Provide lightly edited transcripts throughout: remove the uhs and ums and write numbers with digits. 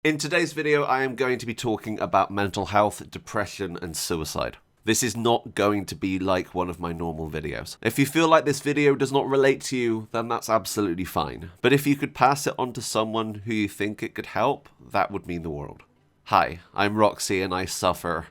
In today's video, I am going to be talking about mental health, depression, and suicide. This is not going to be like one of my normal videos. If you feel like this video does not relate to you, then that's absolutely fine. But if you could pass it on to someone who you think it could help, that would mean the world. Hi, I'm Roxy and I suffer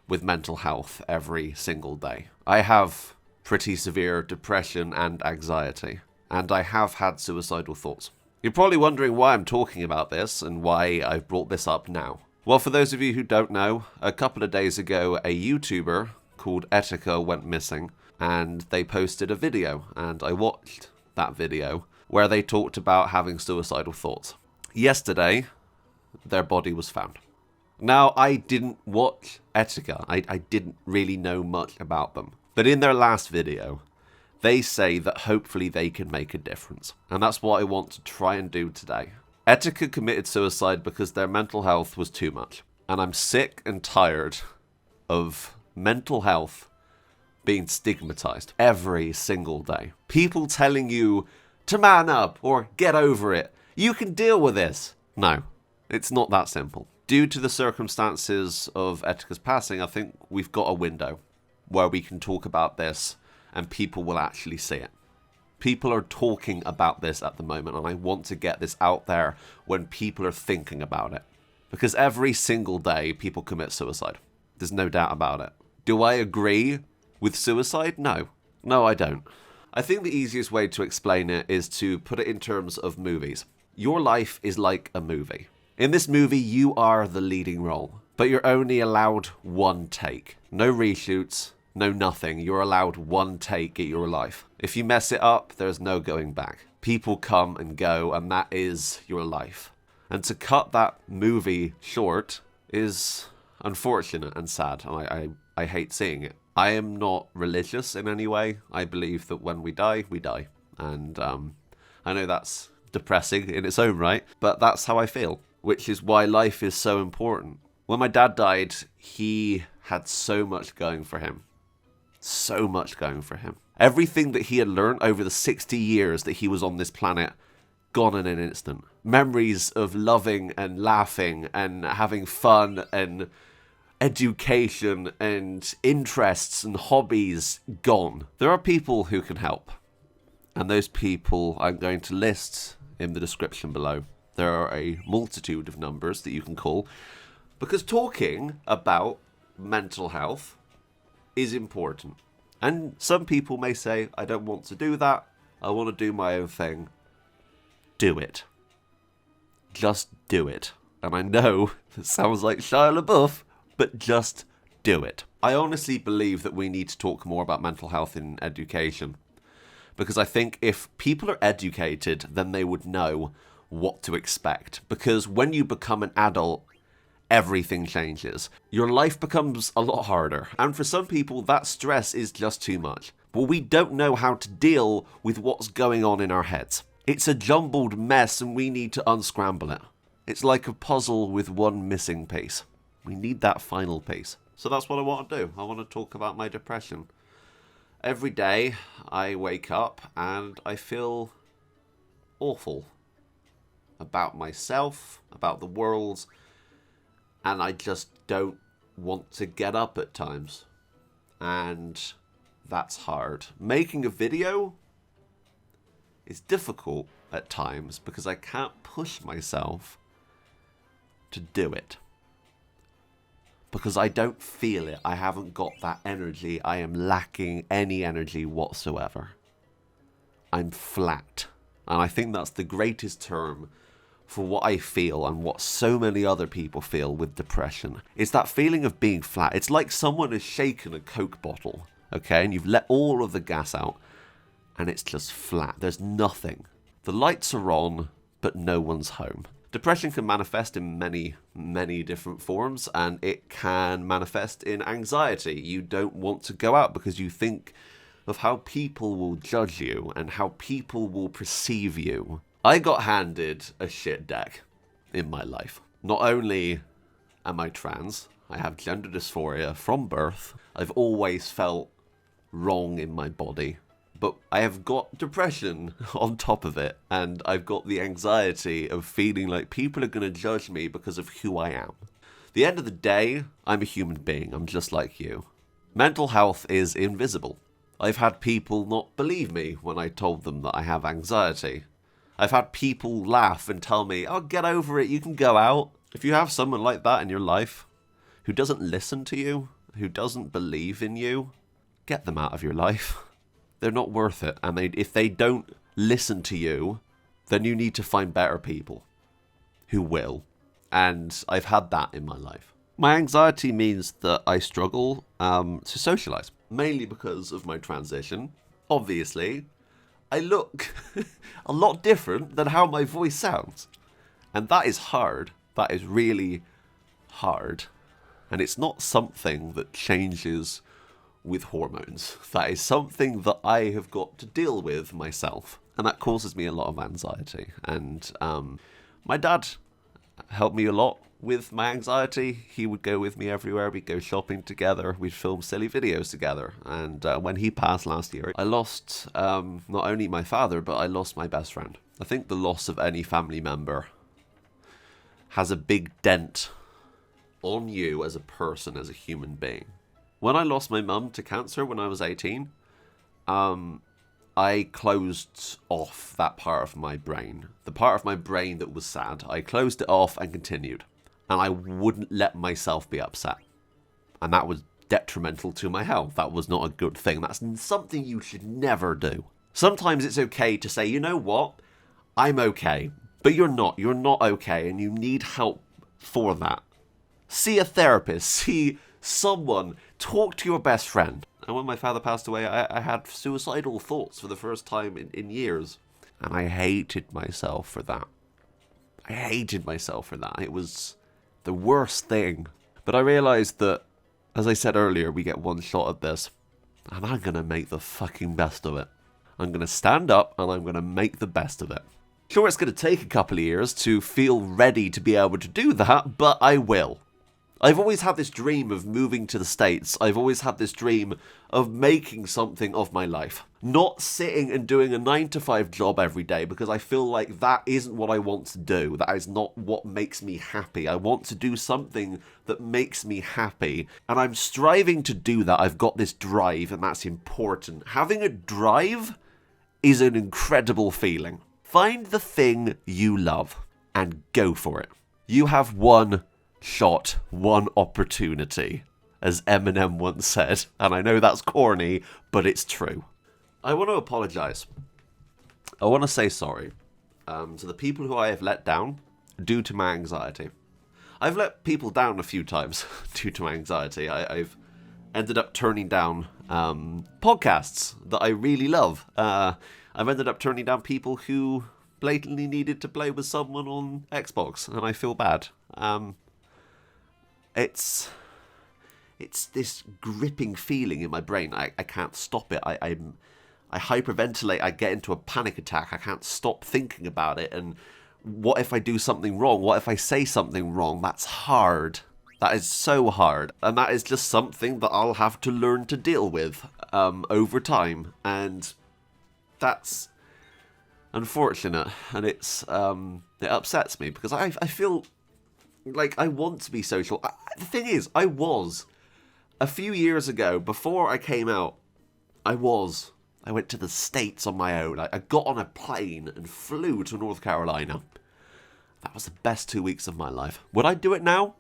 with mental health every single day. I have pretty severe depression and anxiety, and I have had suicidal thoughts. You're probably wondering why I'm talking about this and why I've brought this up now. Well, for those of you who don't know, a couple of days ago, a YouTuber called Etika went missing, and they posted a video, and I watched that video where they talked about having suicidal thoughts. Yesterday, their body was found. Now, I didn't watch Etika. I didn't really know much about them. But in their last video, they say that hopefully they can make a difference. And that's what I want to try and do today. Etika committed suicide because their mental health was too much. And I'm sick and tired of mental health being stigmatized every single day. People telling you to man up or get over it. You can deal with this. No, it's not that simple. Due to the circumstances of Etika's passing, I think we've got a window where we can talk about this and people will actually see it. People are talking about this at the moment, and I want to get this out there when people are thinking about it. Because every single day, people commit suicide. There's no doubt about it. Do I agree with suicide? No. No, I don't. I think the easiest way to explain it is to put it in terms of movies. Your life is like a movie. In this movie, you are the leading role, but you're only allowed one take. No reshoots. No, nothing. You're allowed one take at your life. If you mess it up, there's no going back. People come and go, and that is your life. And to cut that movie short is unfortunate and sad. I hate seeing it. I am not religious in any way. I believe that when we die, we die. And I know that's depressing in its own right, but that's how I feel, which is why life is so important. When my dad died, he had so much going for him. So much going for him. Everything that he had learned over the 60 years that he was on this planet, gone in an instant. Memories of loving and laughing and having fun and education and interests and hobbies, gone. There are people who can help. And those people I'm going to list in the description below. There are a multitude of numbers that you can call. Because talking about mental health is important. And some people may say, I don't want to do that. I want to do my own thing. Do it. Just do it. And I know it sounds like Shia LaBeouf, but just do it. I honestly believe that we need to talk more about mental health in education. Because I think if people are educated, then they would know what to expect. Because when you become an adult, everything changes. Your life becomes a lot harder. And for some people, that stress is just too much. But we don't know how to deal with what's going on in our heads. It's a jumbled mess and we need to unscramble it. It's like a puzzle with one missing piece. We need that final piece. So that's what I want to do. I want to talk about my depression. Every day I wake up and I feel awful about myself, about the world, and I just don't want to get up at times. And that's hard. Making a video is difficult at times because I can't push myself to do it. Because I don't feel it. I haven't got that energy. I am lacking any energy whatsoever. I'm flat. And I think that's the greatest term for what I feel and what so many other people feel with depression. It's that feeling of being flat. It's like someone has shaken a Coke bottle, okay, and you've let all of the gas out, and it's just flat. There's nothing. The lights are on, but no one's home. Depression can manifest in many, many different forms, and it can manifest in anxiety. You don't want to go out because you think of how people will judge you and how people will perceive you. I got handed a shit deck in my life. Not only am I trans, I have gender dysphoria from birth. I've always felt wrong in my body. But I have got depression on top of it, and I've got the anxiety of feeling like people are going to judge me because of who I am. At the end of the day, I'm a human being. I'm just like you. Mental health is invisible. I've had people not believe me when I told them that I have anxiety. I've had people laugh and tell me, oh, get over it, you can go out. If you have someone like that in your life who doesn't listen to you, who doesn't believe in you, get them out of your life. They're not worth it. And if they don't listen to you, then you need to find better people who will. And I've had that in my life. My anxiety means that I struggle to socialize, mainly because of my transition. Obviously, I look a lot different than how my voice sounds. And that is hard. That is really hard. And it's not something that changes with hormones. That is something that I have got to deal with myself. And that causes me a lot of anxiety. And my dad helped me a lot with my anxiety. He would go with me everywhere. We'd go shopping together. We'd film silly videos together. And when he passed last year, I lost not only my father, but I lost my best friend. I think the loss of any family member has a big dent on you as a person, as a human being. When I lost my mum to cancer when I was 18, I closed off that part of my brain. The part of my brain that was sad, I closed it off and continued. And I wouldn't let myself be upset. And that was detrimental to my health. That was not a good thing. That's something you should never do. Sometimes it's okay to say, you know what? I'm okay. But you're not. You're not okay. And you need help for that. See a therapist. See someone. Talk to your best friend. And when my father passed away, I had suicidal thoughts for the first time in years. And I hated myself for that. I hated myself for that. It was the worst thing. But I realized that, as I said earlier, we get one shot at this. And I'm going to make the fucking best of it. I'm going to stand up and I'm going to make the best of it. Sure, it's going to take a couple of years to feel ready to be able to do that, but I will. I've always had this dream of moving to the States. I've always had this dream of making something of my life. Not sitting and doing a 9-to-5 job every day, because I feel like that isn't what I want to do. That is not what makes me happy. I want to do something that makes me happy. And I'm striving to do that. I've got this drive, and that's important. Having a drive is an incredible feeling. Find the thing you love and go for it. You have one shot, one opportunity, as Eminem once said. And I know that's corny, but it's true. I want to apologize. I want to say sorry to the people who I have let down due to my anxiety. I've let people down a few times due to my anxiety. I've ended up turning down podcasts that I really love. I've ended up turning down people who blatantly needed to play with someone on Xbox, and I feel bad. It's this gripping feeling in my brain. I can't stop it. I hyperventilate. I get into a panic attack. I can't stop thinking about it. And what if I do something wrong? What if I say something wrong? That's hard. That is so hard. And that is just something that I'll have to learn to deal with over time. And that's unfortunate. And it upsets me because I feel like I want to be social. The thing is, I was. A few years ago, before I came out, I went to the States on my own. I got on a plane and flew to North Carolina. That was the best 2 weeks of my life. Would I do it now?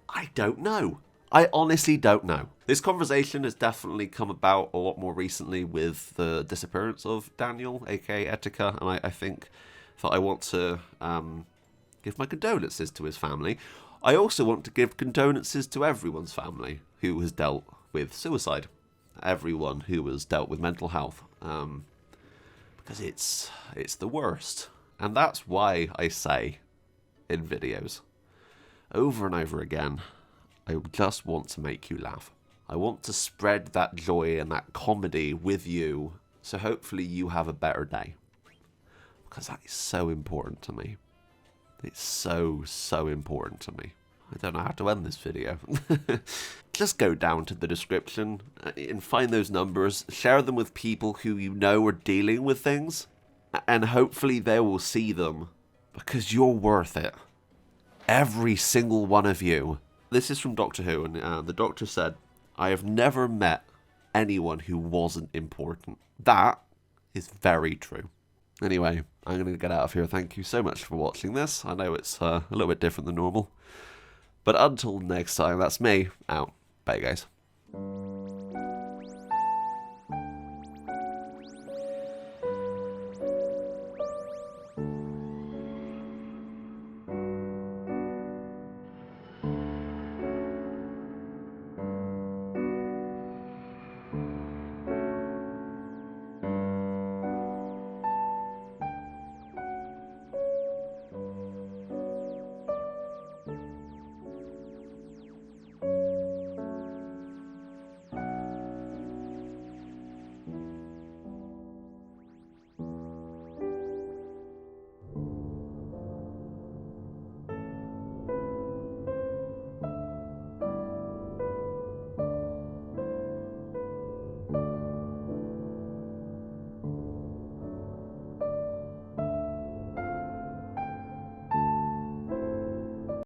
I don't know. I honestly don't know. This conversation has definitely come about a lot more recently with the disappearance of Daniel, aka Etika, and I think that I want to give my condolences to his family. I also want to give condolences to everyone's family who has dealt with suicide. Everyone who has dealt with mental health. Because it's the worst. And that's why I say in videos, over and over again, I just want to make you laugh. I want to spread that joy and that comedy with you, so hopefully you have a better day. Because that is so important to me. It's so, so important to me. I don't know how to end this video. Just go down to the description and find those numbers, share them with people who you know are dealing with things, and hopefully they will see them, because you're worth it. Every single one of you. This is from Doctor Who, and the Doctor said, "I have never met anyone who wasn't important." That is very true. Anyway, I'm going to get out of here. Thank you so much for watching this. I know it's a little bit different than normal. But until next time, that's me, out. Bye, guys.